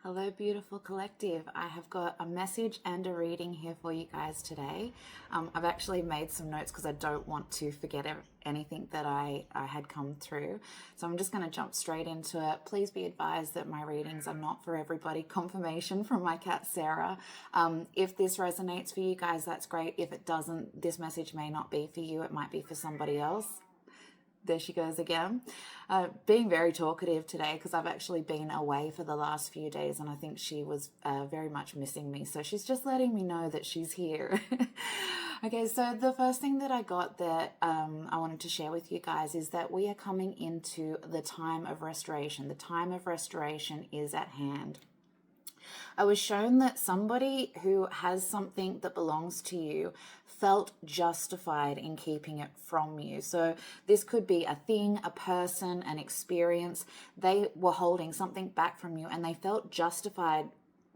Hello, beautiful collective. I have got a message and a reading here for you guys today. I've actually made some notes because I don't want to forget anything that I had come through. So I'm just going to jump straight into it. Please be advised that my readings are not for everybody. Confirmation from my cat, Sarah. If this resonates for you guys, that's great. If it doesn't, this message may not be for you. It might be for somebody else. There she goes again. Being very talkative today because I've actually been away for the last few days and I think she was very much missing me. So she's just letting me know that she's here. Okay, so the first thing that I got that I wanted to share with you guys is that we are coming into the time of restoration. The time of restoration is at hand. I was shown that somebody who has something that belongs to you felt justified in keeping it from you. So this could be a thing, a person, an experience. They were holding something back from you and they felt justified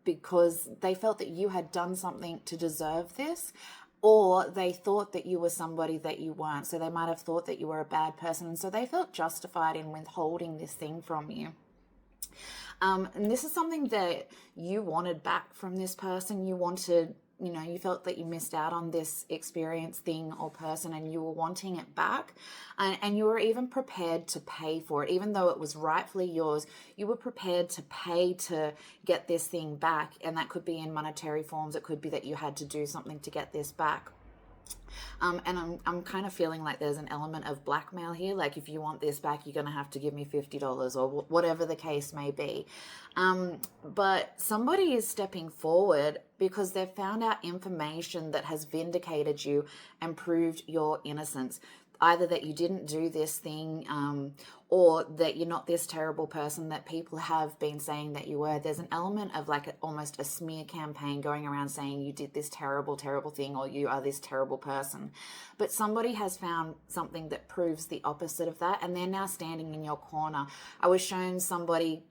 because they felt that you had done something to deserve this, or they thought that you were somebody that you weren't. So they might have thought that you were a bad person. And so they felt justified in withholding this thing from you. And this is something that you wanted back from this person. You wanted, you felt that you missed out on this experience, thing, or person, and you were wanting it back. And you were even prepared to pay for it. Even though it was rightfully yours, you were prepared to pay to get this thing back. And that could be in monetary forms. It could be that you had to do something to get this back. And I'm kind of feeling like there's an element of blackmail here. Like, if you want this back, you're going to have to give me $50 or whatever the case may be. But somebody is stepping forward because they've found out information that has vindicated you and proved your innocence. Either that you didn't do this thing, or that you're not this terrible person that people have been saying that you were. There's an element of like almost a smear campaign going around saying you did this terrible, terrible thing, or you are this terrible person. But somebody has found something that proves the opposite of that, and they're now standing in your corner. I was shown somebody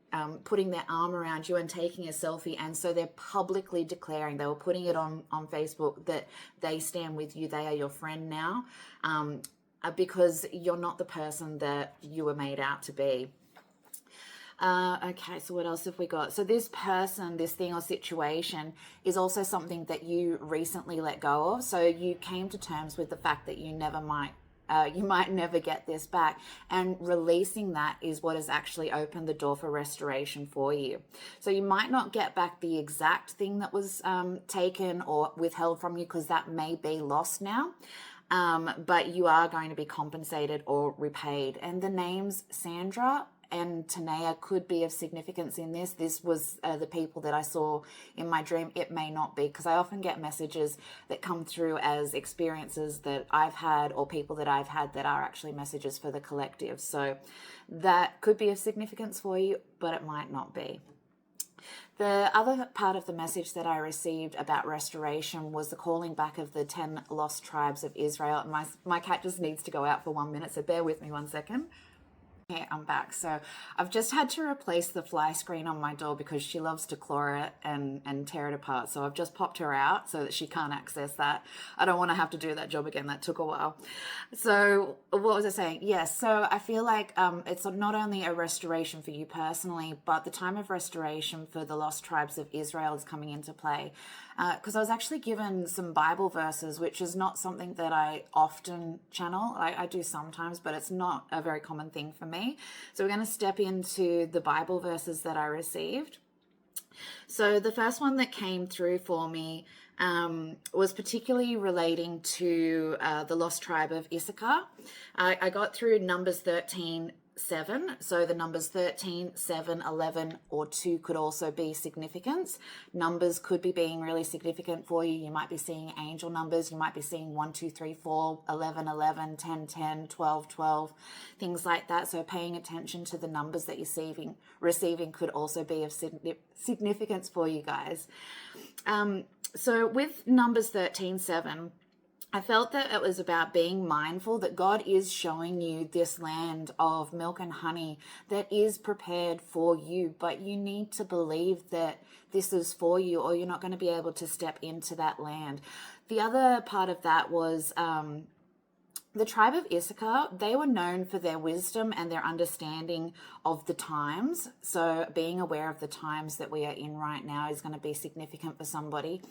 putting their arm around you and taking a selfie, and so they're publicly declaring, they were putting it on Facebook, that they stand with you, they are your friend now. Because you're not the person that you were made out to be. Okay, so what else have we got? So this person, this thing or situation is also something that you recently let go of. So you came to terms with the fact that you might never get this back, and releasing that is what has actually opened the door for restoration for you. So you might not get back the exact thing that was taken or withheld from you, because that may be lost now. But you are going to be compensated or repaid. And the names Sandra and Tanea could be of significance in this. This was the people that I saw in my dream. It may not be, because I often get messages that come through as experiences that I've had or people that I've had that are actually messages for the collective. So that could be of significance for you, but it might not be. The other part of the message that I received about restoration was the calling back of the 10 lost tribes of Israel. And my cat just needs to go out for 1 minute, so bear with me 1 second. Okay, I'm back. So I've just had to replace the fly screen on my door because she loves to claw it and tear it apart. So I've just popped her out so that she can't access that. I don't want to have to do that job again. That took a while. So what was I saying? Yes. So I feel like it's not only a restoration for you personally, but the time of restoration for the lost tribes of Israel is coming into play. Because I was actually given some Bible verses, which is not something that I often channel. I do sometimes, but it's not a very common thing for me. So we're going to step into the Bible verses that I received. So the first one that came through for me was particularly relating to the lost tribe of Issachar. I got through Numbers 13:7. So the numbers 13, 7, 11, or 2 could also be significance. Numbers could be being really significant for you. You might be seeing angel numbers. You might be seeing 1, 2, 3, 4, 11, 11, 10, 10, 12, 12, things like that. So paying attention to the numbers that you're receiving could also be of significance for you guys. So with Numbers 13:7, I felt that it was about being mindful that God is showing you this land of milk and honey that is prepared for you, but you need to believe that this is for you, or you're not going to be able to step into that land. The other part of that was the tribe of Issachar, they were known for their wisdom and their understanding of the times. So being aware of the times that we are in right now is going to be significant for somebody.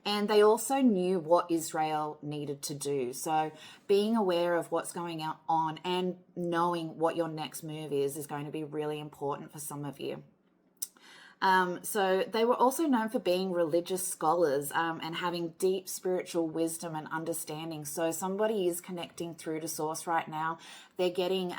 And they also knew what Israel needed to do. So being aware of what's going on and knowing what your next move is going to be really important for some of you. So they were also known for being religious scholars and having deep spiritual wisdom and understanding. So somebody is connecting through to Source right now. They're getting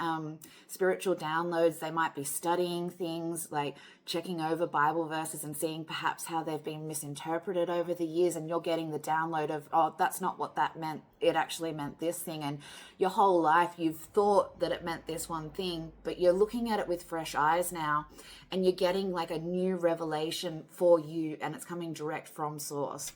spiritual downloads. They might be studying things like checking over Bible verses and seeing perhaps how they've been misinterpreted over the years, and you're getting the download of, oh, that's not what that meant. It actually meant this thing. And your whole life you've thought that it meant this one thing, but you're looking at it with fresh eyes now, and you're getting like a new revelation for you, and it's coming direct from Source.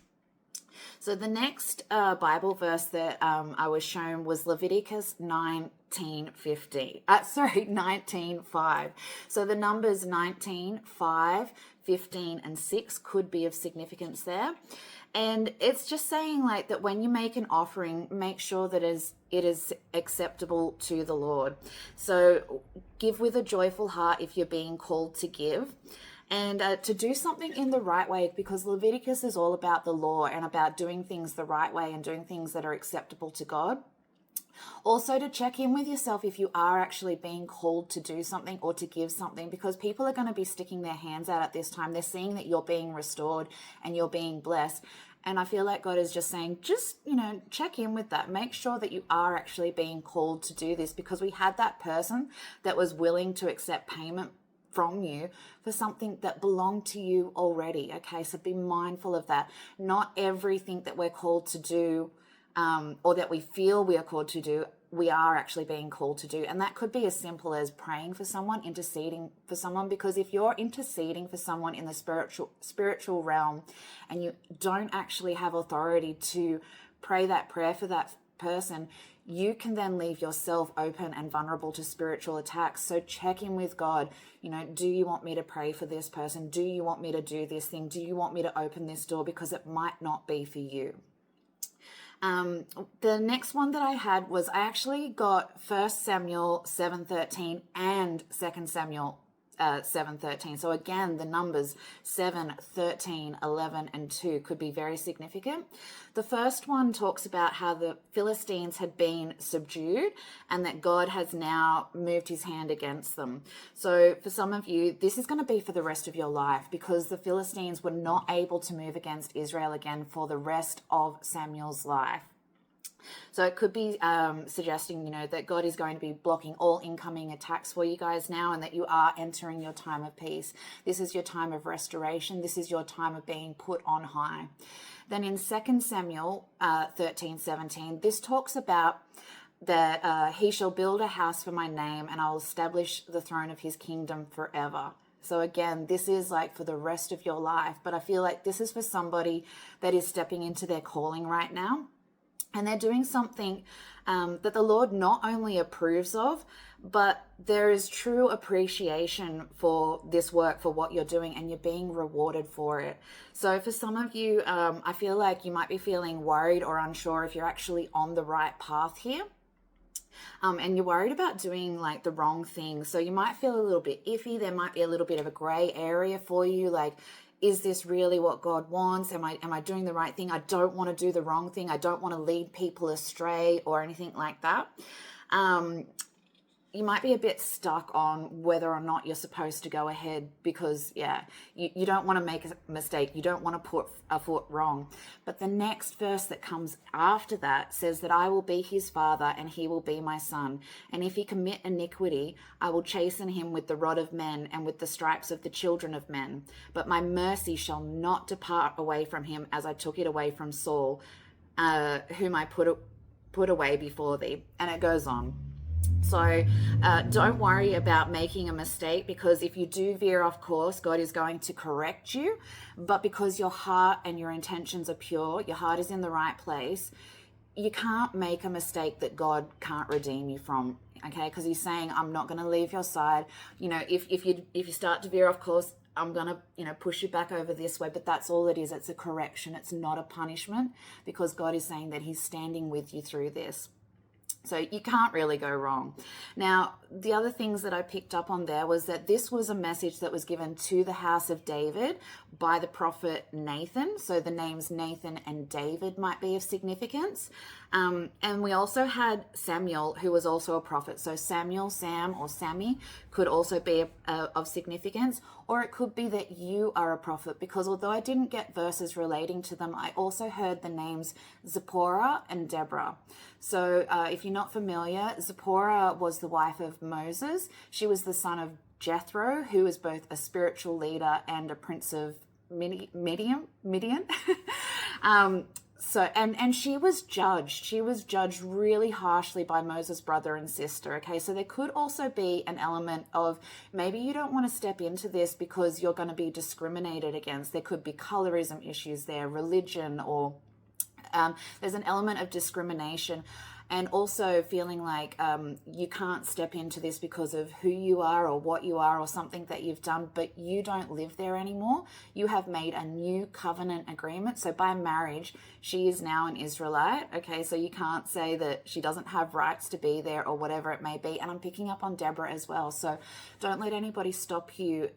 So the next Bible verse that I was shown was Leviticus 19:5. So the numbers 19, 5, 15, and 6 could be of significance there. And it's just saying like that when you make an offering, make sure that it is acceptable to the Lord. So give with a joyful heart if you're being called to give. And to do something in the right way, because Leviticus is all about the law and about doing things the right way and doing things that are acceptable to God. Also to check in with yourself if you are actually being called to do something or to give something, because people are going to be sticking their hands out at this time. They're seeing that you're being restored and you're being blessed. And I feel like God is just saying, just, check in with that. Make sure that you are actually being called to do this, because we had that person that was willing to accept payment from you for something that belonged to you already. Okay, so be mindful of that. Not everything that we're called to do or that we feel we are called to do, we are actually being called to do. And that could be as simple as praying for someone, interceding for someone, because if you're interceding for someone in the spiritual realm and you don't actually have authority to pray that prayer for that person, you can then leave yourself open and vulnerable to spiritual attacks. So check in with God. Do you want me to pray for this person? Do you want me to do this thing? Do you want me to open this door? Because it might not be for you. The next one that I had was, I actually got 1 Samuel 7:13 and 2 Samuel 7:13. So again, the numbers 7, 13, 11, and 2 could be very significant. The first one talks about how the Philistines had been subdued and that God has now moved his hand against them. So for some of you, this is going to be for the rest of your life, because the Philistines were not able to move against Israel again for the rest of Samuel's life. So it could be suggesting, that God is going to be blocking all incoming attacks for you guys now, and that you are entering your time of peace. This is your time of restoration. This is your time of being put on high. Then in 2 Samuel 13:17, this talks about that he shall build a house for my name, and I will establish the throne of his kingdom forever. So again, this is like for the rest of your life, but I feel like this is for somebody that is stepping into their calling right now. And they're doing something that the Lord not only approves of, but there is true appreciation for this work, for what you're doing, and you're being rewarded for it. So for some of you, I feel like you might be feeling worried or unsure if you're actually on the right path here. And you're worried about doing like the wrong thing. So you might feel a little bit iffy. There might be a little bit of a gray area for you, like, is this really what God wants? Am I doing the right thing? I don't want to do the wrong thing. I don't want to lead people astray or anything like that. You might be a bit stuck on whether or not you're supposed to go ahead, because you don't want to make a mistake. You don't want to put a foot wrong. But the next verse that comes after that says that I will be his father and he will be my son. And if he commit iniquity, I will chasten him with the rod of men and with the stripes of the children of men. But my mercy shall not depart away from him, as I took it away from Saul, whom I put away before thee. And it goes on. So don't worry about making a mistake, because if you do veer off course, God is going to correct you. But because your heart and your intentions are pure, your heart is in the right place, you can't make a mistake that God can't redeem you from. Okay, because he's saying, I'm not going to leave your side. If you start to veer off course, I'm going to, push you back over this way. But that's all it is. It's a correction. It's not a punishment, because God is saying that he's standing with you through this. So you can't really go wrong. Now, the other things that I picked up on there was that this was a message that was given to the house of David by the prophet Nathan. So the names Nathan and David might be of significance. And we also had Samuel, who was also a prophet. So Samuel, Sam, or Sammy could also be of significance. Or it could be that you are a prophet, because although I didn't get verses relating to them, I also heard the names Zipporah and Deborah. So if you're not familiar, Zipporah was the wife of Moses. She was the son of Jethro, who was both a spiritual leader and a prince of Midian. And she was judged. She was judged really harshly by Moses' brother and sister. Okay, so there could also be an element of maybe you don't want to step into this because you're going to be discriminated against. There could be colorism issues there, religion, or there's an element of discrimination. And also feeling like you can't step into this because of who you are or what you are or something that you've done, but you don't live there anymore. You have made a new covenant agreement. So by marriage, she is now an Israelite. Okay, so you can't say that she doesn't have rights to be there or whatever it may be. And I'm picking up on Deborah as well. So don't let anybody stop you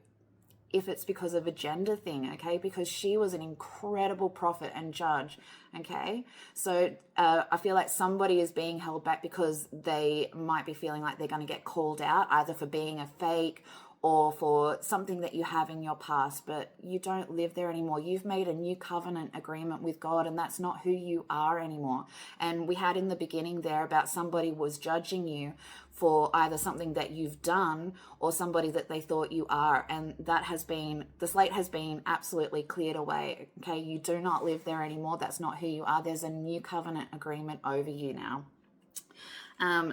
if it's because of a gender thing, okay? Because she was an incredible prophet and judge, okay? So I feel like somebody is being held back because they might be feeling like they're going to get called out, either for being a fake or for something that you have in your past, but you don't live there anymore. You've made a new covenant agreement with God, and that's not who you are anymore. And we had in the beginning there about somebody was judging you for either something that you've done or somebody that they thought you are. And that has been, the slate has been absolutely cleared away. Okay, you do not live there anymore. That's not who you are. There's a new covenant agreement over you now.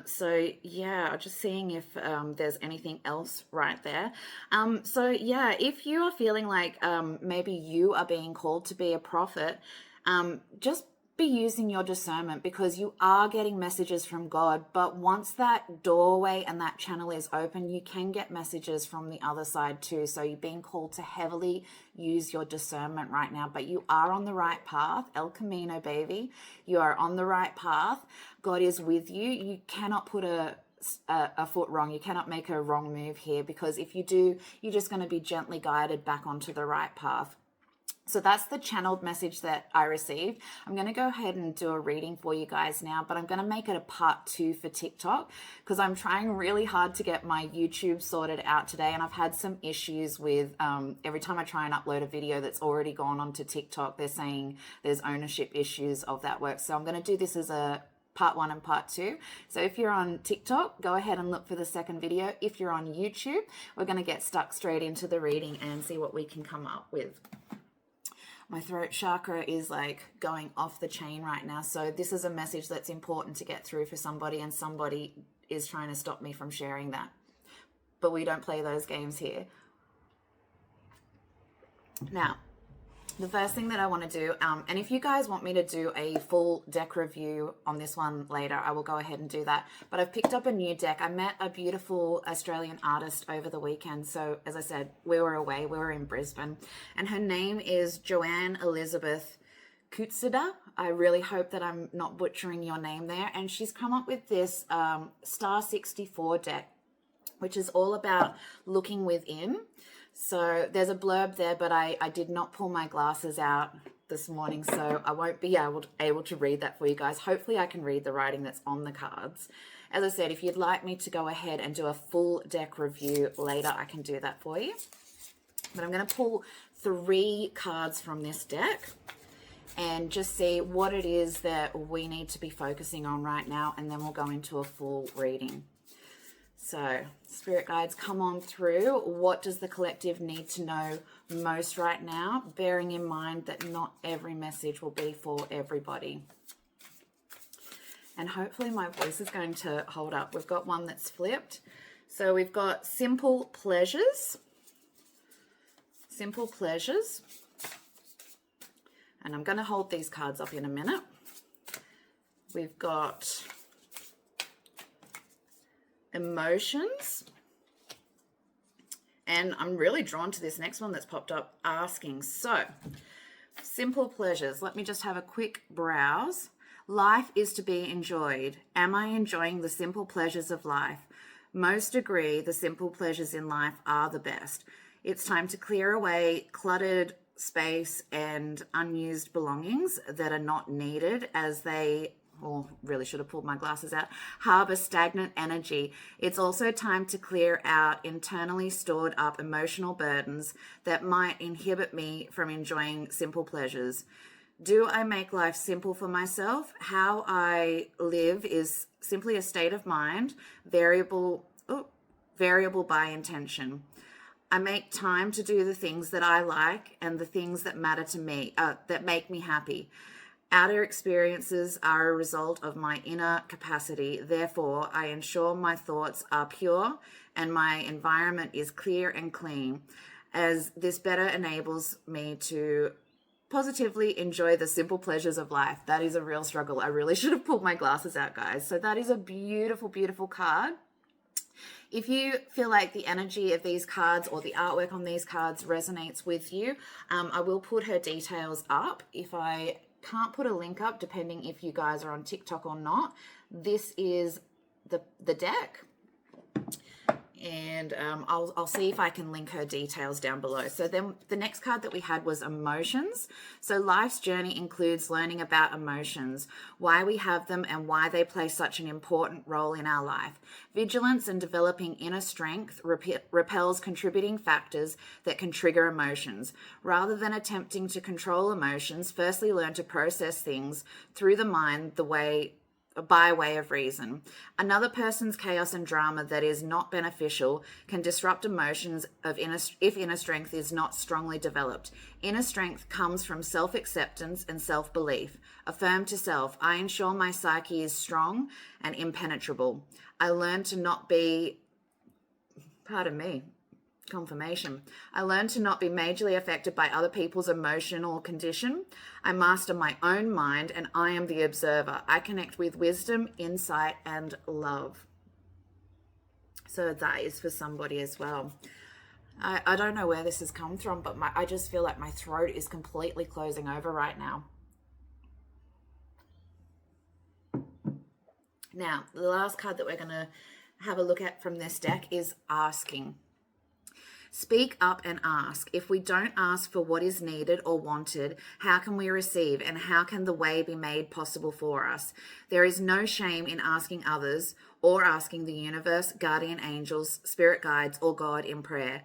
So yeah, just seeing if there's anything else right there. So yeah, if you are feeling like maybe you are being called to be a prophet, just be using your discernment, because you are getting messages from God. But once that doorway and that channel is open, you can get messages from the other side too. So you're being called to heavily use your discernment right now, but you are on the right path. El Camino, baby. You are on the right path. God is with you. You cannot put a foot wrong. You cannot make a wrong move here, because if you do, you're just going to be gently guided back onto the right path. So that's the channeled message that I received. I'm going to go ahead and do a reading for you guys now, but I'm going to make it a part 2 for TikTok, because I'm trying really hard to get my YouTube sorted out today. And I've had some issues with every time I try and upload a video that's already gone onto TikTok, they're saying there's ownership issues of that work. So I'm going to do this as a part 1 and part 2. So if you're on TikTok, go ahead and look for the second video. If you're on YouTube, we're going to get stuck straight into the reading and see what we can come up with. My throat chakra is like going off the chain right now. So this is a message that's important to get through for somebody, and somebody is trying to stop me from sharing that. But we don't play those games here. Now, the first thing that I want to do, and if you guys want me to do a full deck review on this one later, I will go ahead and do that. But I've picked up a new deck. I met a beautiful Australian artist over the weekend. So as I said, we were away. We were in Brisbane. And her name is Joanne Elizabeth Kutsida. I really hope that I'm not butchering your name there. And she's come up with this Star 64 deck, which is all about looking within. So there's a blurb there, but I did not pull my glasses out this morning, so I won't be able to read that for you guys. Hopefully I can read the writing that's on the cards. As I said, if you'd like me to go ahead and do a full deck review later, I can do that for you. But I'm going to pull 3 cards from this deck and just see what it is that we need to be focusing on right now, and then we'll go into a full reading. So, spirit guides, come on through. What does the collective need to know most right now? Bearing in mind that not every message will be for everybody. And hopefully my voice is going to hold up. We've got one that's flipped. So we've got simple pleasures. Simple pleasures. And I'm going to hold these cards up in a minute. We've got emotions, and I'm really drawn to this next one that's popped up, asking. So simple pleasures, let me just have a quick browse. Life is to be enjoyed. Am I enjoying the simple pleasures of life? Most agree the simple pleasures in life are the best. It's time to clear away cluttered space and unused belongings that are not needed as they, or really should have pulled my glasses out, harbor stagnant energy. It's also time to clear out internally stored up emotional burdens that might inhibit me from enjoying simple pleasures. Do I make life simple for myself? How I live is simply a state of mind, variable by intention. I make time to do the things that I like and the things that matter to me, that make me happy. Outer experiences are a result of my inner capacity. Therefore, I ensure my thoughts are pure and my environment is clear and clean, as this better enables me to positively enjoy the simple pleasures of life. That is a real struggle. I really should have pulled my glasses out, guys. So that is a beautiful, beautiful card. If you feel like the energy of these cards or the artwork on these cards resonates with you, I will put her details up. If I can't put a link up, depending if you guys are on TikTok or not, this is the deck. And I'll see if I can link her details down below. So then the next card that we had was emotions. So life's journey includes learning about emotions, why we have them and why they play such an important role in our life. Vigilance and developing inner strength repels contributing factors that can trigger emotions. Rather than attempting to control emotions, firstly learn to process things through the mind by way of reason. Another person's chaos and drama that is not beneficial can disrupt emotions if inner strength is not strongly developed. Inner strength comes from self-acceptance and self-belief. Affirm to self, I ensure my psyche is strong and impenetrable. I learn to not be, confirmation. I learn to not be majorly affected by other people's emotional condition. I master my own mind and I am the observer. I connect with wisdom, insight, and love. So that is for somebody as well. I don't know where this has come from, but I just feel like my throat is completely closing over right now. Now, the last card that we're going to have a look at from this deck is asking. Speak up and ask. If we don't ask for what is needed or wanted, how can we receive and how can the way be made possible for us? There is no shame in asking others or asking the universe, guardian angels, spirit guides, or God in prayer.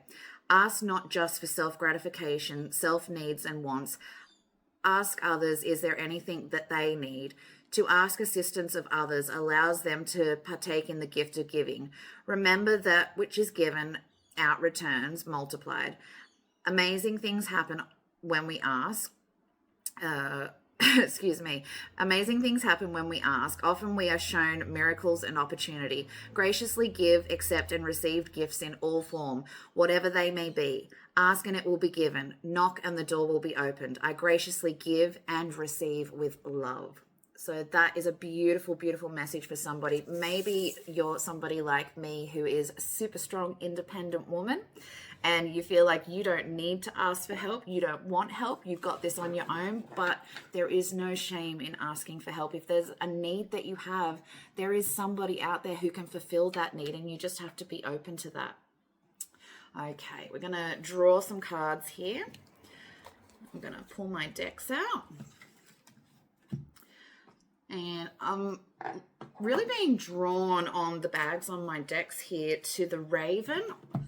Ask not just for self-gratification, self-needs and wants. Ask others, is there anything that they need? To ask assistance of others allows them to partake in the gift of giving. Remember that which is given out returns multiplied. Amazing things happen when we ask. Amazing things happen when we ask. Often we are shown miracles and opportunity. Graciously give, accept, and receive gifts in all form, whatever they may be. Ask and it will be given. Knock and the door will be opened. I graciously give and receive with love. So that is a beautiful, beautiful message for somebody. Maybe you're somebody like me who is a super strong, independent woman and you feel like you don't need to ask for help. You don't want help. You've got this on your own, but there is no shame in asking for help. If there's a need that you have, there is somebody out there who can fulfill that need and you just have to be open to that. Okay, we're going to draw some cards here. I'm going to pull my decks out. And I'm really being drawn on the bags on my decks here to the raven.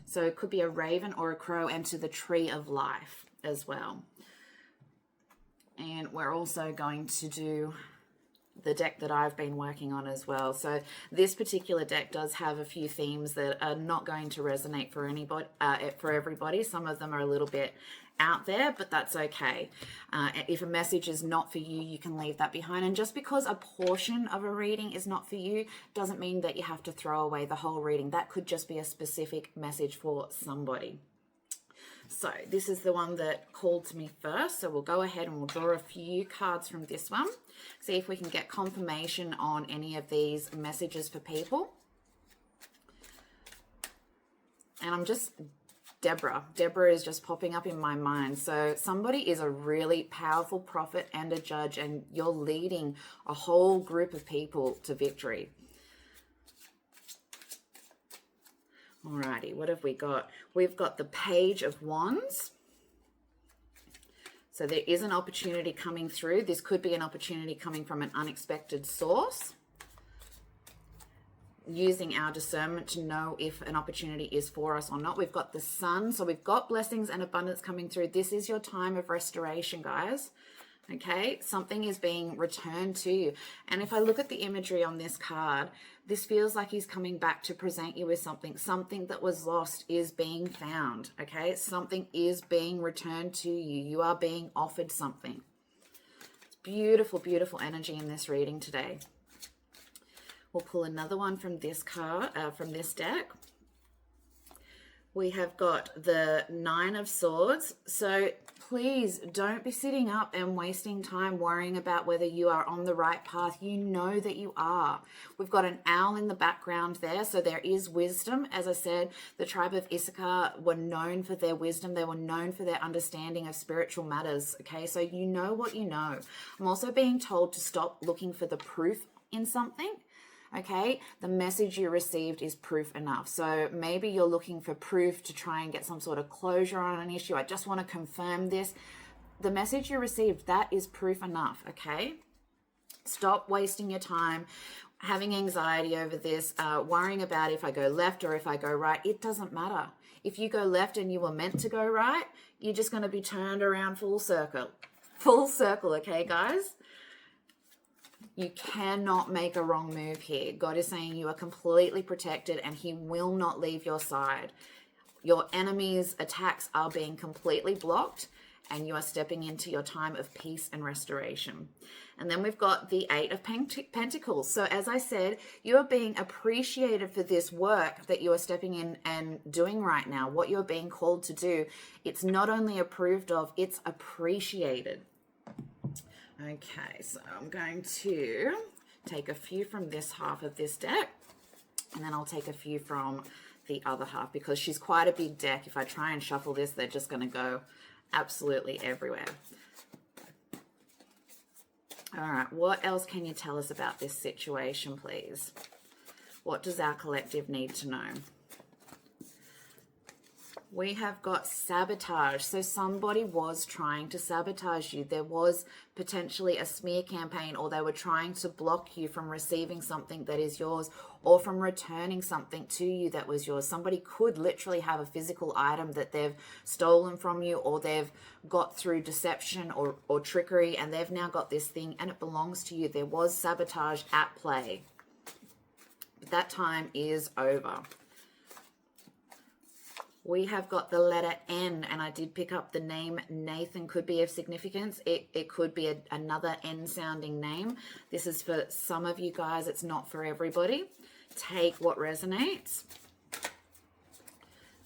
So it could be a raven or a crow, and to the tree of life as well. And we're also going to do the deck that I've been working on as well. So this particular deck does have a few themes that are not going to resonate for anybody, for everybody. Some of them are a little bit out there, but that's okay. If a message is not for you, you can leave that behind. And just because a portion of a reading is not for you doesn't mean that you have to throw away the whole reading. That could just be a specific message for somebody. So this is the one that called to me first. So we'll go ahead and we'll draw a few cards from this one. See if we can get confirmation on any of these messages for people. And I'm just Deborah. Deborah is just popping up in my mind. So somebody is a really powerful prophet and a judge, and you're leading a whole group of people to victory. Alrighty, what have we got? We've got the Page of Wands. So there is an opportunity coming through. This could be an opportunity coming from an unexpected source. Using our discernment to know if an opportunity is for us or not. We've got the Sun, so we've got blessings and abundance coming through. This is your time of restoration, guys. Okay, something is being returned to you. And if I look at the imagery on this card, this feels like he's coming back to present you with something. Something that was lost is being found. Okay, something is being returned to you. You are being offered something. It's beautiful, beautiful energy in this reading today. We'll pull another one from this card, from this deck. We have got the Nine of Swords. So please don't be sitting up and wasting time worrying about whether you are on the right path. You know that you are. We've got an owl in the background there, so there is wisdom. As I said, the tribe of Issachar were known for their wisdom. They were known for their understanding of spiritual matters. Okay, so you know what you know. I'm also being told to stop looking for the proof in something. Okay, the message you received is proof enough. So maybe you're looking for proof to try and get some sort of closure on an issue. I just want to confirm this. The message you received, that is proof enough, okay? Stop wasting your time having anxiety over this, worrying about if I go left or if I go right. It doesn't matter. If you go left and you were meant to go right, you're just going to be turned around full circle. Full circle, okay, guys? You cannot make a wrong move here. God is saying you are completely protected and he will not leave your side. Your enemy's attacks are being completely blocked and you are stepping into your time of peace and restoration. And then we've got the Eight of Pentacles. So as I said, you are being appreciated for this work that you are stepping in and doing right now. What you're being called to do, it's not only approved of, it's appreciated. Okay, so I'm going to take a few from this half of this deck, and then I'll take a few from the other half because she's quite a big deck. If I try and shuffle this, they're just going to go absolutely everywhere. All right, what else can you tell us about this situation, please? What does our collective need to know? We have got sabotage. So somebody was trying to sabotage you. There was potentially a smear campaign, or they were trying to block you from receiving something that is yours or from returning something to you that was yours. Somebody could literally have a physical item that they've stolen from you, or they've got through deception or trickery, and they've now got this thing and it belongs to you. There was sabotage at play. But that time is over. We have got the letter N, and I did pick up the name Nathan. Could be of significance. It could be another N-sounding name. This is for some of you guys. It's not for everybody. Take what resonates.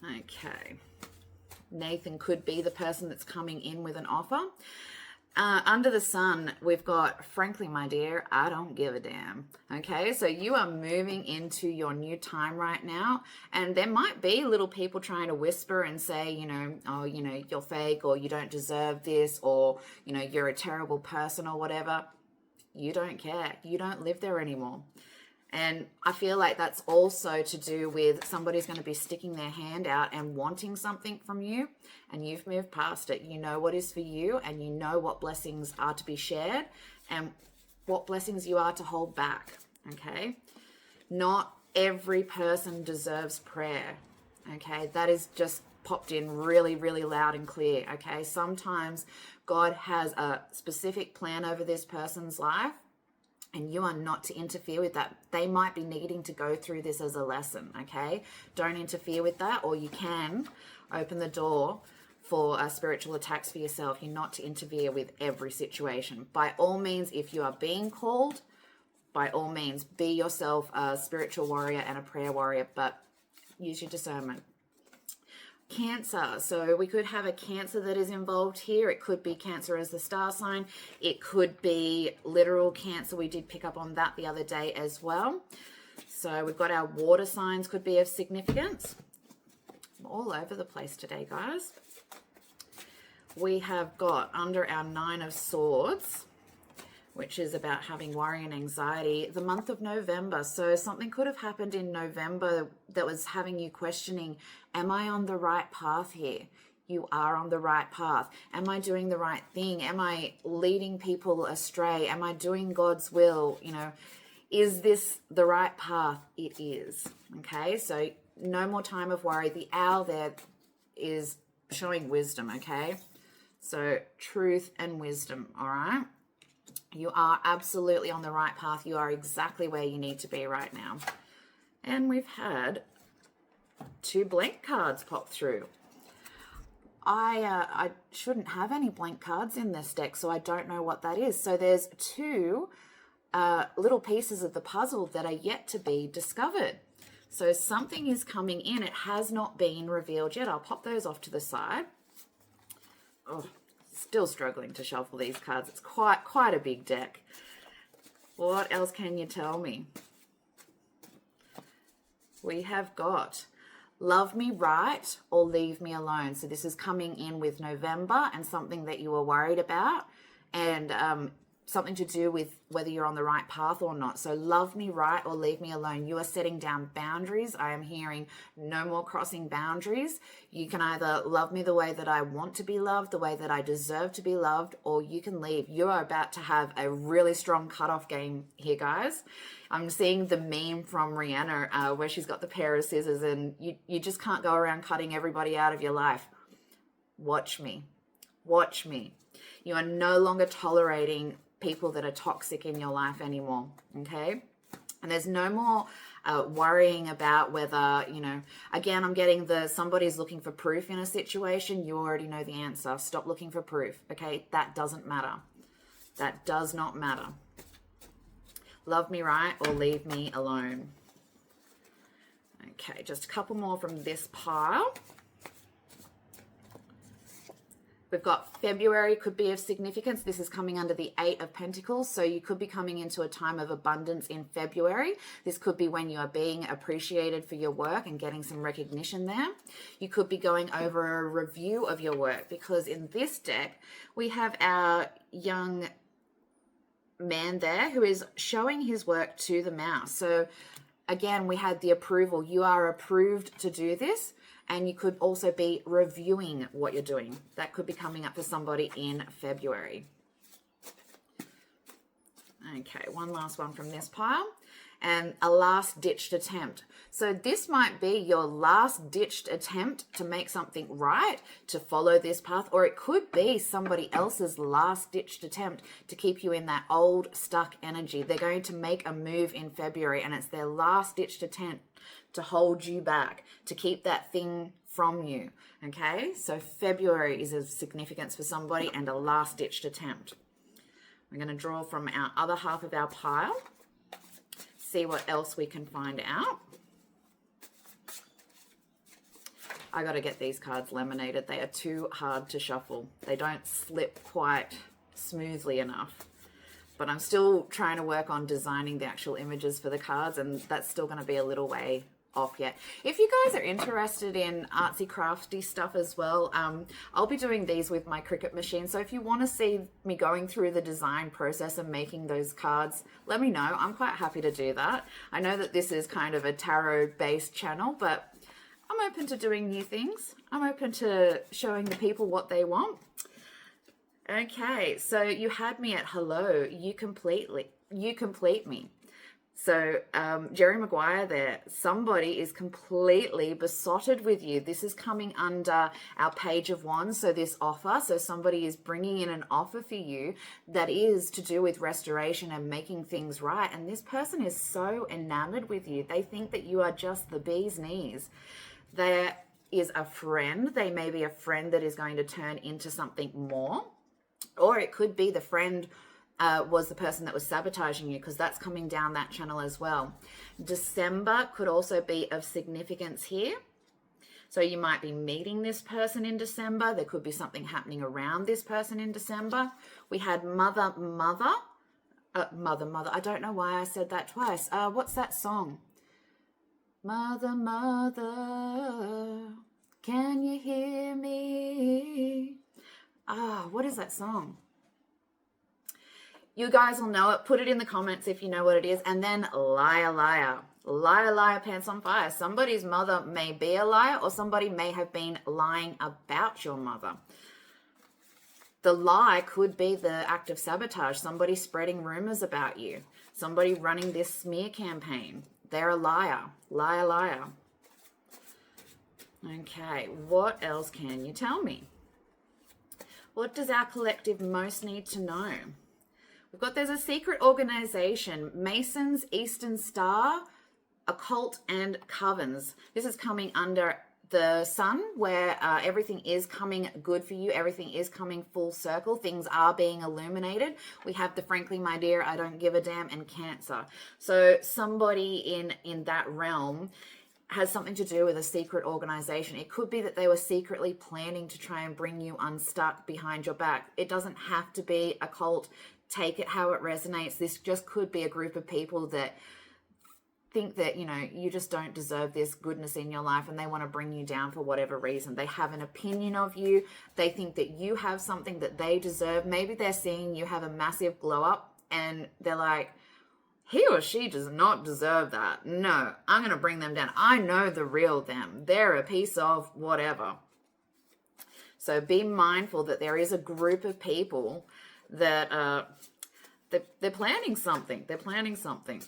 Okay. Nathan could be the person that's coming in with an offer. Under the sun, we've got, frankly, my dear, I don't give a damn. Okay, so you are moving into your new time right now, and there might be little people trying to whisper and say, you know, oh, you know, you're fake, or you don't deserve this, or, you know, you're a terrible person or whatever. You don't care. You don't live there anymore. And I feel like that's also to do with somebody's going to be sticking their hand out and wanting something from you, and you've moved past it. You know what is for you, and you know what blessings are to be shared and what blessings you are to hold back, okay? Not every person deserves prayer, okay? That is just popped in really, really loud and clear, okay? Sometimes God has a specific plan over this person's life, and you are not to interfere with that. They might be needing to go through this as a lesson, okay? Don't interfere with that, or you can open the door for spiritual attacks for yourself. You're not to interfere with every situation. By all means, if you are being called, by all means, be yourself a spiritual warrior and a prayer warrior, but use your discernment. Cancer. So we could have a Cancer that is involved here. It could be Cancer as the star sign. It could be literal Cancer. We did pick up on that the other day as well. So we've got our water signs could be of significance. I'm all over the place today, guys. We have got under our 9 of Swords, which is about having worry and anxiety, the month of November. So something could have happened in November that was having you questioning, am I on the right path here? You are on the right path. Am I doing the right thing? Am I leading people astray? Am I doing God's will? You know, is this the right path? It is. Okay, so no more time of worry. The owl there is showing wisdom, okay? So truth and wisdom, all right? You are absolutely on the right path. You are exactly where you need to be right now. And we've had 2 blank cards pop through. I shouldn't have any blank cards in this deck, so I don't know what that is. So there's 2 little pieces of the puzzle that are yet to be discovered. So something is coming in. It has not been revealed yet. I'll pop those off to the side. Oh, still struggling to shuffle these cards. It's quite a big deck. What else can you tell me? We have got love me right or leave me alone. So this is coming in with November and something that you were worried about, and something to do with whether you're on the right path or not. So love me right or leave me alone. You are setting down boundaries. I am hearing no more crossing boundaries. You can either love me the way that I want to be loved, the way that I deserve to be loved, or you can leave. You are about to have a really strong cutoff game here, guys. I'm seeing the meme from Rihanna where she's got the pair of scissors, and you just can't go around cutting everybody out of your life. Watch me. Watch me. You are no longer tolerating people that are toxic in your life anymore, okay? And there's no more worrying about whether, you know, again, I'm getting somebody's looking for proof in a situation. You already know the answer. Stop looking for proof, okay? That doesn't matter. That does not matter. Love me right or leave me alone. Okay, just a couple more from this pile. We've got February could be of significance. This is coming under the 8 of Pentacles. So you could be coming into a time of abundance in February. This could be when you are being appreciated for your work and getting some recognition there. You could be going over a review of your work, because in this deck, we have our young man there who is showing his work to the mouse. So again, we had the approval. You are approved to do this. And you could also be reviewing what you're doing. That could be coming up for somebody in February. Okay, one last one from this pile. And a last-ditched attempt. So this might be your last-ditched attempt to make something right, to follow this path, or it could be somebody else's last-ditched attempt to keep you in that old, stuck energy. They're going to make a move in February, and it's their last-ditched attempt to hold you back, to keep that thing from you, okay? So February is of significance for somebody, and a last-ditched attempt. We're going to draw from our other half of our pile, see what else we can find out. I got to get these cards laminated. They are too hard to shuffle. They don't slip quite smoothly enough. But I'm still trying to work on designing the actual images for the cards, and that's still going to be a little way off yet. If you guys are interested in artsy crafty stuff as well, I'll be doing these with my Cricut machine. So if you want to see me going through the design process and making those cards, let me know. I'm quite happy to do that. I know that this is kind of a tarot based channel, but I'm open to doing new things. I'm open to showing the people what they want. Okay, so you had me at hello, you complete me. So Jerry Maguire there, somebody is completely besotted with you. This is coming under our Page of Wands, so this offer. So somebody is bringing in an offer for you that is to do with restoration and making things right. And this person is so enamored with you. They think that you are just the bee's knees. There is a friend. They may be a friend that is going to turn into something more. Or it could be the friend was the person that was sabotaging you, because that's coming down that channel as well. December could also be of significance here. So you might be meeting this person in December. There could be something happening around this person in December. We had mother. I don't know why I said that twice. What's that song? Mother. Can you hear me? What is that song? You guys will know it. Put it in the comments if you know what it is. And then liar, liar. Liar, liar, pants on fire. Somebody's mother may be a liar, or somebody may have been lying about your mother. The lie could be the act of sabotage. Somebody spreading rumors about you. Somebody running this smear campaign. They're a liar. Liar, liar. Okay, what else can you tell me? What does our collective most need to know? We've got, there's a secret organization, Masons, Eastern Star, Occult, and Covens. This is coming under the sun, where everything is coming good for you. Everything is coming full circle. Things are being illuminated. We have the Frankly, My Dear, I Don't Give a Damn, and Cancer. So somebody in that realm has something to do with a secret organization. It could be that they were secretly planning to try and bring you unstuck behind your back. It doesn't have to be a cult. Take it how it resonates. This just could be a group of people that think that, you know, you just don't deserve this goodness in your life, and they want to bring you down for whatever reason. They have an opinion of you. They think that you have something that they deserve. Maybe they're seeing you have a massive glow up and they're like, he or she does not deserve that. No, I'm going to bring them down. I know the real them. They're a piece of whatever. So be mindful that there is a group of people that they're planning something. They're planning something.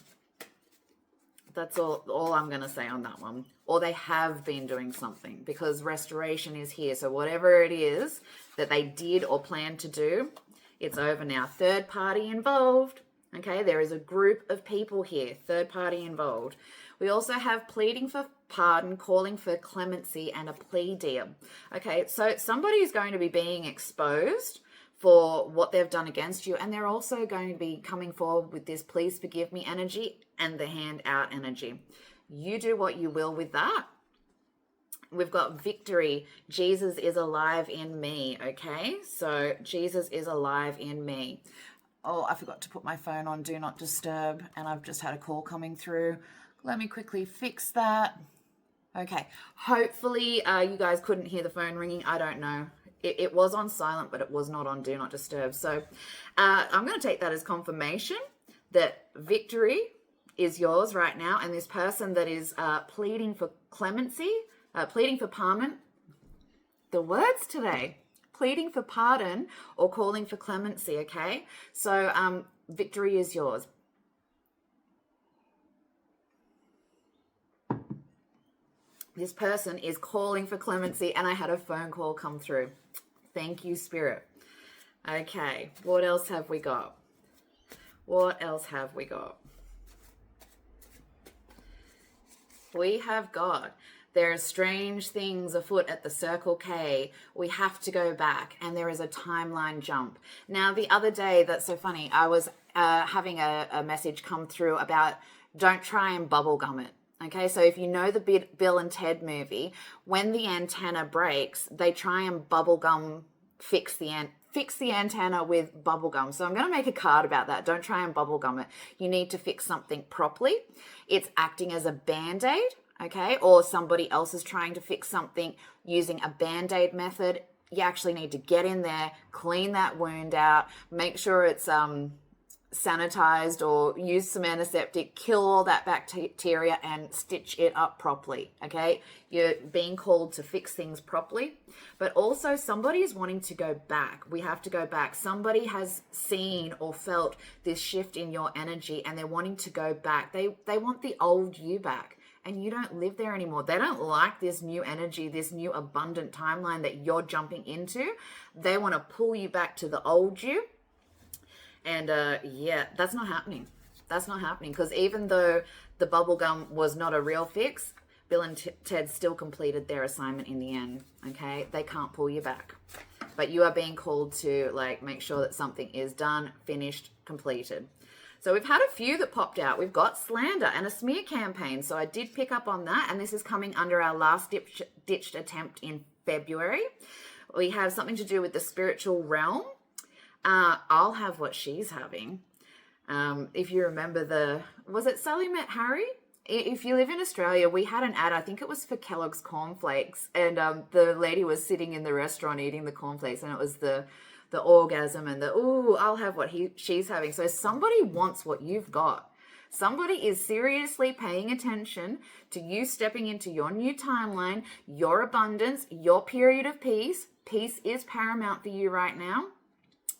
That's all I'm going to say on that one. Or they have been doing something, because restoration is here. So whatever it is that they did or planned to do, it's over now. Third party involved. Okay, there is a group of people here, third party involved. We also have pleading for pardon, calling for clemency, and a plea deal. Okay, so somebody is going to be being exposed for what they've done against you, and they're also going to be coming forward with this please forgive me energy and the hand out energy. You do what you will with that. We've got victory. Jesus is alive in me, okay? So Jesus is alive in me. Oh, I forgot to put my phone on Do Not Disturb, and I've just had a call coming through. Let me quickly fix that. Okay, hopefully you guys couldn't hear the phone ringing. I don't know. It was on silent, but it was not on Do Not Disturb. So I'm going to take that as confirmation that victory is yours right now, and this person that is pleading for clemency, pleading for pardon, the words today, pleading for pardon or calling for clemency, okay? So victory is yours. This person is calling for clemency, and I had a phone call come through. Thank you, Spirit. Okay, what else have we got? What else have we got? We have got, there are strange things afoot at the Circle K. We have to go back, and there is a timeline jump. Now, the other day, that's so funny, I was having a message come through about don't try and bubblegum it. Okay, so if you know the Bill and Ted movie, when the antenna breaks, they try and bubblegum fix the antenna with bubblegum. So I'm going to make a card about that. Don't try and bubblegum it. You need to fix something properly. It's acting as a band-aid, okay? Or somebody else is trying to fix something using a band-aid method. You actually need to get in there, clean that wound out, make sure it's sanitized, or use some antiseptic, kill all that bacteria and stitch it up properly, okay? You're being called to fix things properly, but also somebody is wanting to go back. We have to go back. Somebody has seen or felt this shift in your energy, and they're wanting to go back. They want the old you back, and you don't live there anymore. They don't like this new energy, this new abundant timeline that you're jumping into. They want to pull you back to the old you. And yeah, that's not happening. That's not happening, because even though the bubblegum was not a real fix, Bill and Ted still completed their assignment in the end, okay? They can't pull you back. But you are being called to, like, make sure that something is done, finished, completed. So we've had a few that popped out. We've got slander and a smear campaign. So I did pick up on that, and this is coming under our last ditched attempt in February. We have something to do with the spiritual realm. I'll have what she's having. If you remember was it Sally Met Harry? if you live in Australia, we had an ad, I think it was for Kellogg's cornflakes, and the lady was sitting in the restaurant eating the cornflakes, and it was the orgasm and the, ooh, I'll have what she's having. So somebody wants what you've got. Somebody is seriously paying attention to you stepping into your new timeline, your abundance, your period of peace. Peace is paramount for you right now.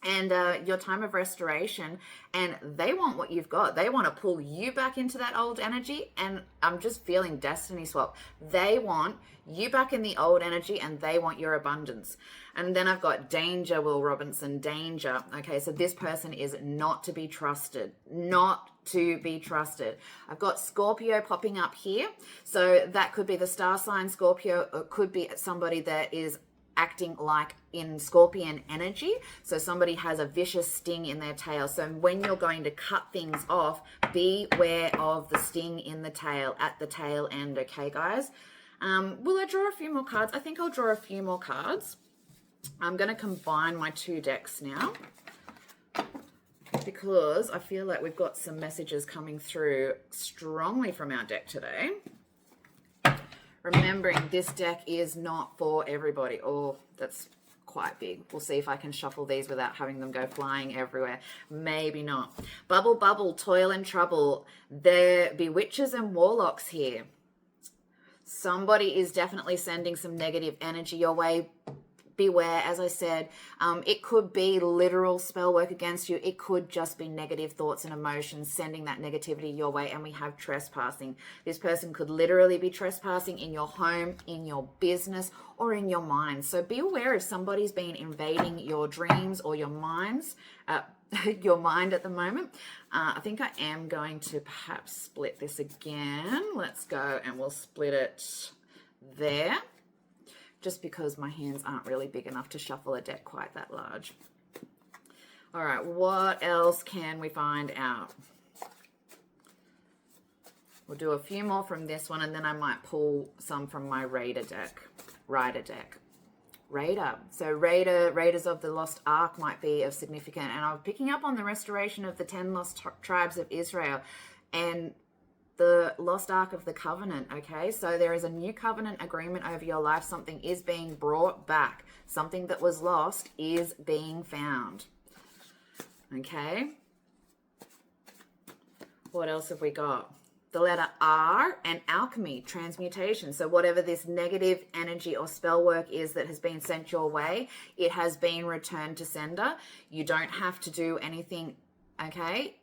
And your time of restoration, and they want what you've got. They want to pull you back into that old energy, and I'm just feeling destiny swap. They want you back in the old energy, and they want your abundance. And then I've got danger, Will Robinson, danger. Okay, so this person is not to be trusted, not to be trusted. I've got Scorpio popping up here. So that could be the star sign Scorpio, or it could be somebody that is acting like in Scorpion energy. So somebody has a vicious sting in their tail. So when you're going to cut things off, beware of the sting in the tail, at the tail end. Okay, guys? Will I draw a few more cards? I think I'll draw a few more cards. I'm going to combine my two decks now, because I feel like we've got some messages coming through strongly from our deck today. Remembering this deck is not for everybody. Oh, that's quite big. We'll see if I can shuffle these without having them go flying everywhere. Maybe not. Bubble, bubble, toil and trouble. There be witches and warlocks here. Somebody is definitely sending some negative energy your way. Beware, as I said, it could be literal spell work against you. It could just be negative thoughts and emotions sending that negativity your way. And we have trespassing. This person could literally be trespassing in your home, in your business, or in your mind. So be aware if somebody's been invading your dreams or your minds, your mind at the moment. I think I am going to perhaps split this again. Let's go and we'll split it there. Just because my hands aren't really big enough to shuffle a deck quite that large. All right, what else can we find out? We'll do a few more from this one, and then I might pull some from my Raider deck. Raider. So Raiders of the Lost Ark might be of significant. And I'm picking up on the restoration of the 10 lost tribes of Israel and the lost ark of the covenant. Okay, so there is a new covenant agreement over your life. Something is being brought back. Something that was lost is being found. Okay, what else have we got? The letter R and alchemy, transmutation. So whatever this negative energy or spell work is that has been sent your way, it has been returned to sender. You don't have to do anything. Okay,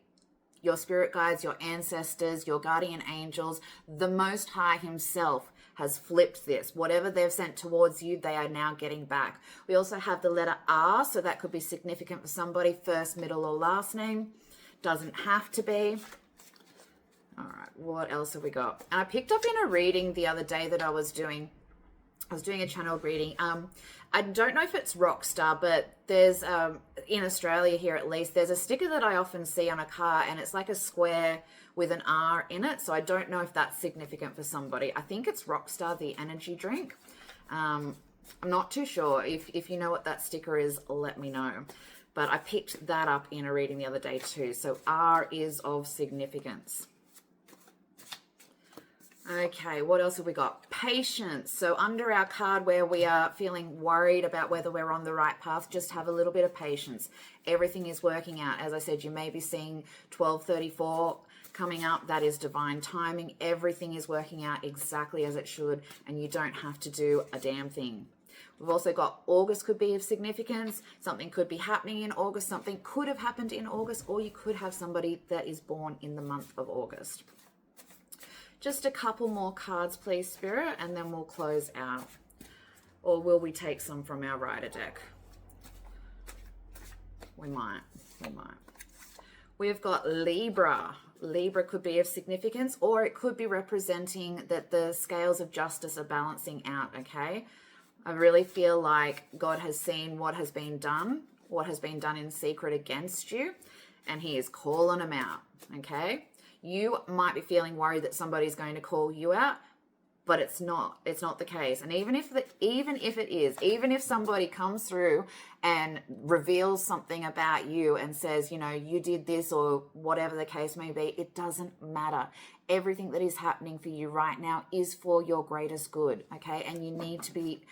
your spirit guides, your ancestors, your guardian angels, the Most High himself has flipped this. Whatever they've sent towards you, they are now getting back. We also have the letter R, so that could be significant for somebody, first, middle, or last name. Doesn't have to be. All right, what else have we got? And I picked up in a reading the other day that I was doing a channel reading. I don't know if it's Rockstar, but there's, in Australia here at least, there's a sticker that I often see on a car, and it's like a square with an R in it. So I don't know if that's significant for somebody. I think it's Rockstar, the energy drink. I'm not too sure. If you know what that sticker is, let me know. But I picked that up in a reading the other day too. So R is of significance. Okay, what else have we got? Patience. So under our card where we are feeling worried about whether we're on the right path, just have a little bit of patience. Everything is working out. As I said, you may be seeing 1234 coming up. That is divine timing. Everything is working out exactly as it should, and you don't have to do a damn thing. We've also got August could be of significance. Something could be happening in August. Something could have happened in August, or you could have somebody that is born in the month of August. Just a couple more cards, please, Spirit, and then we'll close out. Or will we take some from our Rider deck? We might. We've got Libra. Libra could be of significance, or it could be representing that the scales of justice are balancing out, okay? I really feel like God has seen what has been done in secret against you, and he is calling them out, okay? You might be feeling worried that somebody's going to call you out, but it's not the case. And even if it is, even if somebody comes through and reveals something about you and says, you know, you did this or whatever the case may be, it doesn't matter. Everything that is happening for you right now is for your greatest good, okay? And you need to be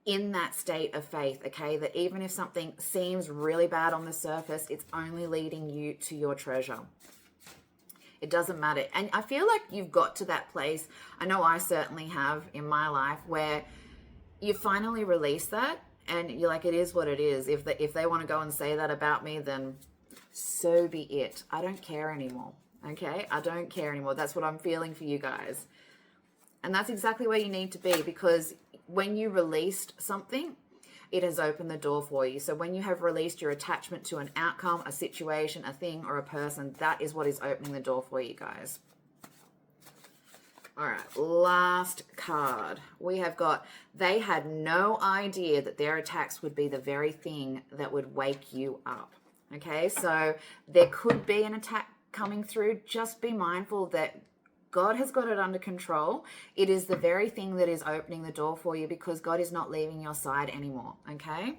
in that state of faith, okay, that even if something seems really bad on the surface, it's only leading you to your treasure. It doesn't matter. And I feel like you've got to that place, I know I certainly have in my life, where you finally release that and you're like, it is what it is. If they want to go and say that about me, then so be it. I don't care anymore, okay? I don't care anymore. That's what I'm feeling for you guys. And that's exactly where you need to be, because when you released something, it has opened the door for you. So when you have released your attachment to an outcome, a situation, a thing, or a person, that is what is opening the door for you guys. All right, last card. We have got, they had no idea that their attacks would be the very thing that would wake you up. Okay, so there could be an attack coming through. Just be mindful that God has got it under control. It is the very thing that is opening the door for you, because God is not leaving your side anymore, okay?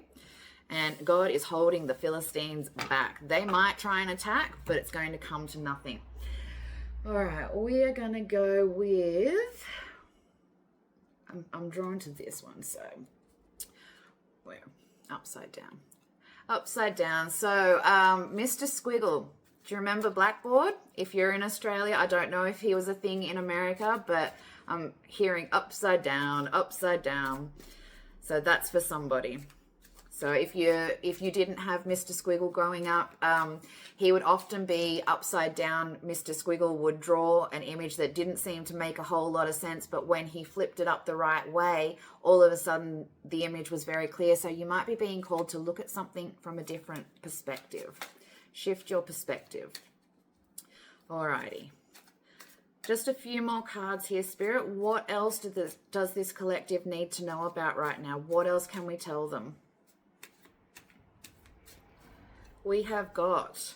And God is holding the Philistines back. They might try and attack, but it's going to come to nothing. All right, we are going to go with, I'm drawn to this one, so we're upside down. Upside down. So Mr. Squiggle. Do you remember Blackboard? If you're in Australia, I don't know if he was a thing in America, but I'm hearing upside down, upside down. So that's for somebody. So if you didn't have Mr. Squiggle growing up, he would often be upside down. Mr. Squiggle would draw an image that didn't seem to make a whole lot of sense, but when he flipped it up the right way, all of a sudden the image was very clear. So you might be being called to look at something from a different perspective. Shift your perspective. Alrighty. Just a few more cards here, Spirit. What else does this collective need to know about right now? What else can we tell them? We have got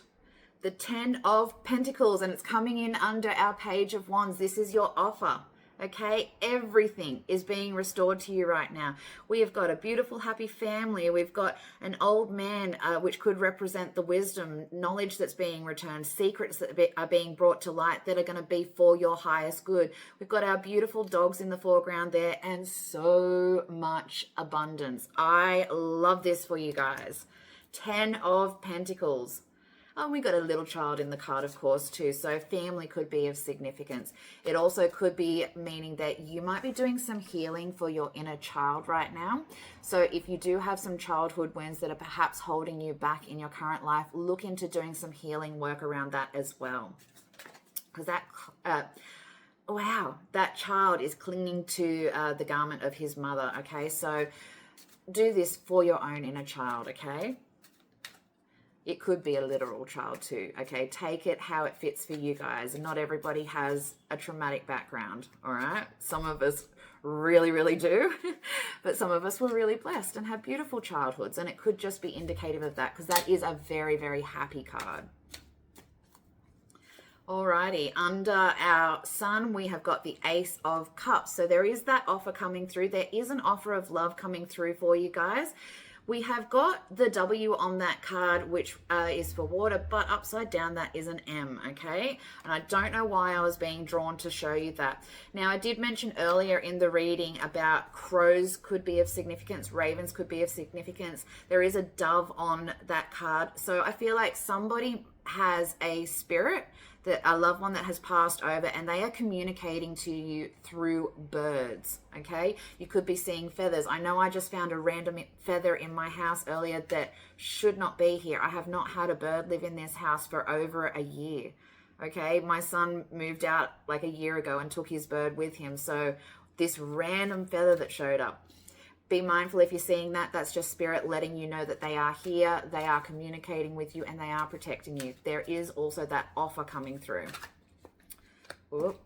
the 10 of Pentacles, and it's coming in under our Page of Wands. This is your offer. Okay, everything is being restored to you right now. We have got a beautiful, happy family. We've got an old man, which could represent the wisdom, knowledge that's being returned, secrets that are being brought to light that are going to be for your highest good. We've got our beautiful dogs in the foreground there, and so much abundance. I love this for you guys. 10 of Pentacles. Oh, we got a little child in the card, of course, too. So family could be of significance. It also could be meaning that you might be doing some healing for your inner child right now. So if you do have some childhood wounds that are perhaps holding you back in your current life, look into doing some healing work around that as well. Because that, wow, that child is clinging to the garment of his mother, okay? So do this for your own inner child, okay? It could be a literal child too, okay? Take it how it fits for you guys. And not everybody has a traumatic background, all right? Some of us really, really do. But some of us were really blessed and have beautiful childhoods. And it could just be indicative of that, because that is a very, very happy card. Alrighty, under our sun, we have got the Ace of Cups. So there is that offer coming through. There is an offer of love coming through for you guys. We have got the W on that card, which is for water, but upside down, that is an M, okay? And I don't know why I was being drawn to show you that. Now, I did mention earlier in the reading about crows could be of significance, ravens could be of significance. There is a dove on that card. So I feel like somebody has a spirit, that a loved one that has passed over, and they are communicating to you through birds, okay? You could be seeing feathers. I know I just found a random feather in my house earlier that should not be here. I have not had a bird live in this house for over a year, okay? My son moved out like a year ago and took his bird with him. So this random feather that showed up, be mindful if you're seeing that. That's just spirit letting you know that they are here, they are communicating with you, and they are protecting you. There is also that offer coming through. Whoop.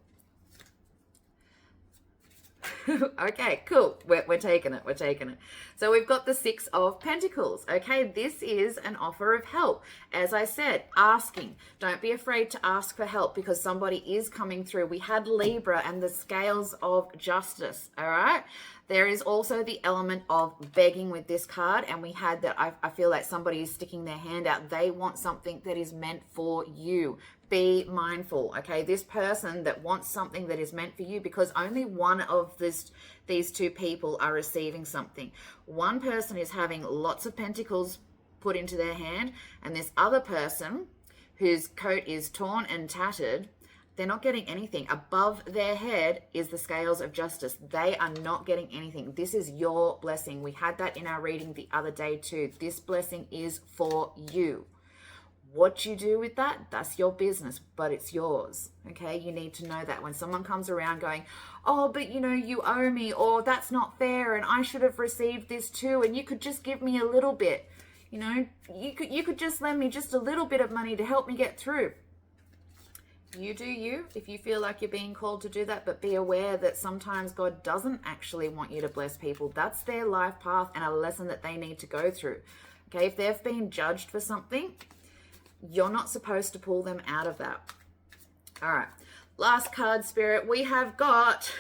Okay, cool. We're taking it. We're taking it. So we've got the Six of Pentacles. Okay, this is an offer of help. As I said, asking. Don't be afraid to ask for help because somebody is coming through. We had Libra and the scales of justice. All right. There is also the element of begging with this card, and we had that I feel like somebody is sticking their hand out. They want something that is meant for you. Be mindful, okay? This person that wants something that is meant for you, because only one of these two people are receiving something. One person is having lots of pentacles put into their hand, and this other person whose coat is torn and tattered, they're not getting anything. Above their head is the scales of justice. They are not getting anything. This is your blessing. We had that in our reading the other day too. This blessing is for you. What you do with that, that's your business, but it's yours. Okay, you need to know that when someone comes around going, oh, but you know, you owe me, or that's not fair, and I should have received this too, and you could just give me a little bit. You know, you could just lend me just a little bit of money to help me get through. You do you if you feel like you're being called to do that, but be aware that sometimes God doesn't actually want you to bless people. That's their life path and a lesson that they need to go through. Okay, if they've been judged for something, you're not supposed to pull them out of that. All right, last card, Spirit. We have got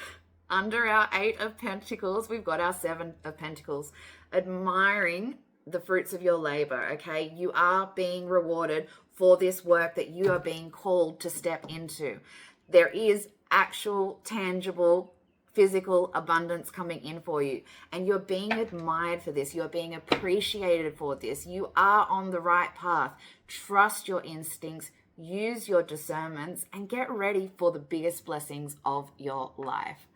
under our Eight of Pentacles, we've got our Seven of Pentacles. Admiring the fruits of your labor, okay? You are being rewarded for this work that you are being called to step into. There is actual, tangible, physical abundance coming in for you, and you're being admired for this. You're being appreciated for this. You are on the right path. Trust your instincts, use your discernments, and get ready for the biggest blessings of your life.